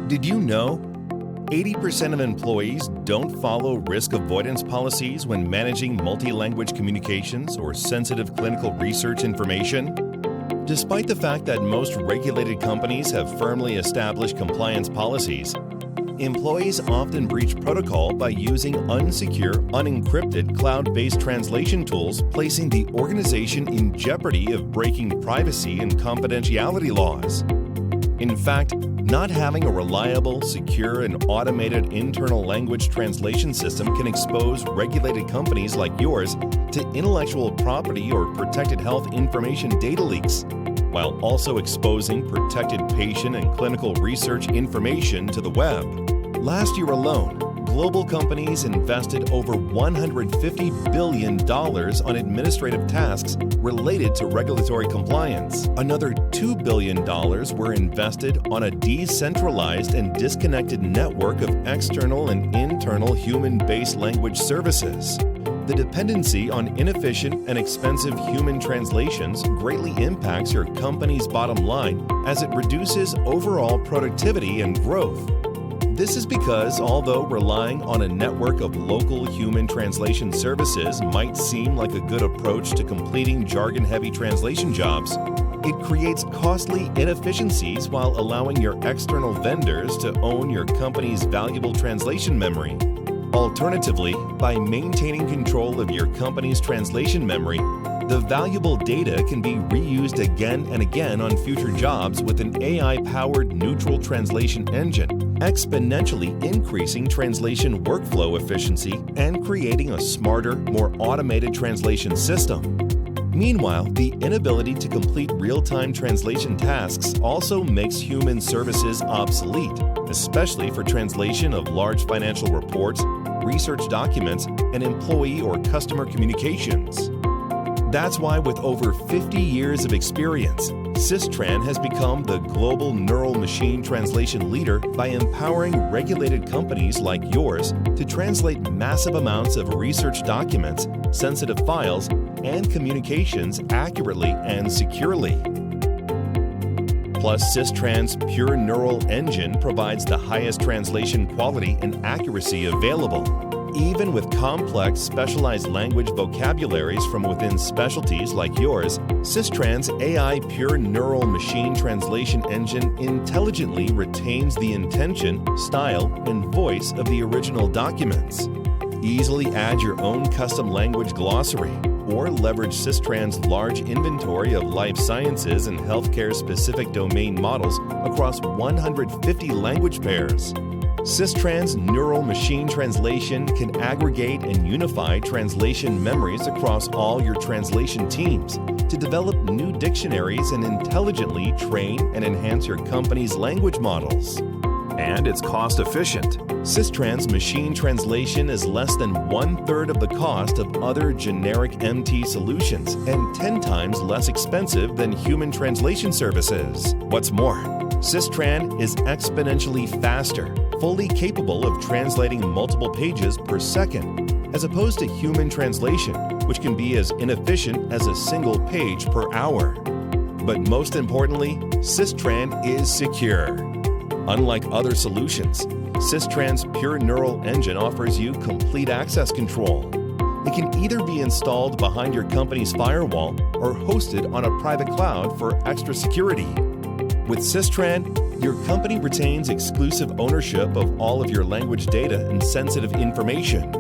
Did you know 80% of employees don't follow risk avoidance policies when managing multi-language communications or sensitive clinical research information? Despite the fact that most regulated companies have firmly established compliance policies, employees often breach protocol by using unsecure, unencrypted, cloud-based translation tools, placing the organization in jeopardy of breaking privacy and confidentiality laws. In fact, not having a reliable, secure, and automated internal language translation system can expose regulated companies like yours to intellectual property or protected health information data leaks, while also exposing protected patient and clinical research information to the web. Last year alone, global companies invested over $150 billion on administrative tasks related to regulatory compliance. Another $2 billion were invested on a decentralized and disconnected network of external and internal human-based language services. The dependency on inefficient and expensive human translations greatly impacts your company's bottom line as it reduces overall productivity and growth. This is because although relying on a network of local human translation services might seem like a good approach to completing jargon-heavy translation jobs, it creates costly inefficiencies while allowing your external vendors to own your company's valuable translation memory. Alternatively, by maintaining control of your company's translation memory, the valuable data can be reused again and again on future jobs with an AI-powered neutral translation engine, exponentially increasing translation workflow efficiency and creating a smarter, more automated translation system. Meanwhile, the inability to complete real-time translation tasks also makes human services obsolete, especially for translation of large financial reports, research documents, and employee or customer communications. That's why with over 50 years of experience, SYSTRAN has become the global neural machine translation leader by empowering regulated companies like yours to translate massive amounts of research documents, sensitive files, and communications accurately and securely. Plus, SYSTRAN's pure neural engine provides the highest translation quality and accuracy available. Even with complex, specialized language vocabularies from within specialties like yours, SYSTRAN's AI pure neural machine translation engine intelligently retains the intention, style, and voice of the original documents. Easily add your own custom language glossary or leverage SYSTRAN's large inventory of life sciences and healthcare-specific domain models across 150 language pairs. SYSTRAN's neural machine translation can aggregate and unify translation memories across all your translation teams to develop new dictionaries and intelligently train and enhance your company's language models. And it's cost-efficient. SYSTRAN's machine translation is less than 1/3 of the cost of other generic MT solutions and 10 times less expensive than human translation services. What's more, SYSTRAN is exponentially faster, fully capable of translating multiple pages per second, as opposed to human translation, which can be as inefficient as a single page per hour. But most importantly, SYSTRAN is secure. Unlike other solutions, SYSTRAN's pure neural engine offers you complete access control. It can either be installed behind your company's firewall or hosted on a private cloud for extra security. With SYSTRAN, your company retains exclusive ownership of all of your language data and sensitive information.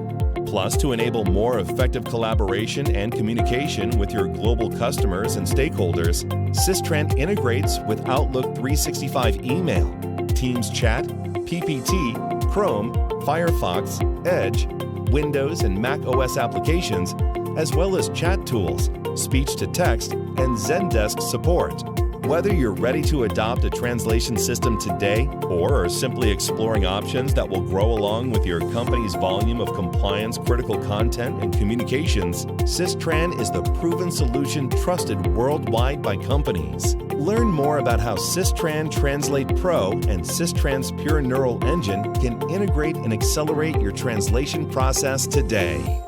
Plus, to enable more effective collaboration and communication with your global customers and stakeholders, SYSTRAN integrates with Outlook 365 email, Teams chat, PPT, Chrome, Firefox, Edge, Windows, and Mac OS applications, as well as chat tools, speech-to-text, and Zendesk support. Whether you're ready to adopt a translation system today or are simply exploring options that will grow along with your company's volume of compliance-critical content and communications, SYSTRAN is the proven solution trusted worldwide by companies. Learn more about how SYSTRAN Translate Pro and SYSTRAN's Pure Neural Engine can integrate and accelerate your translation process today.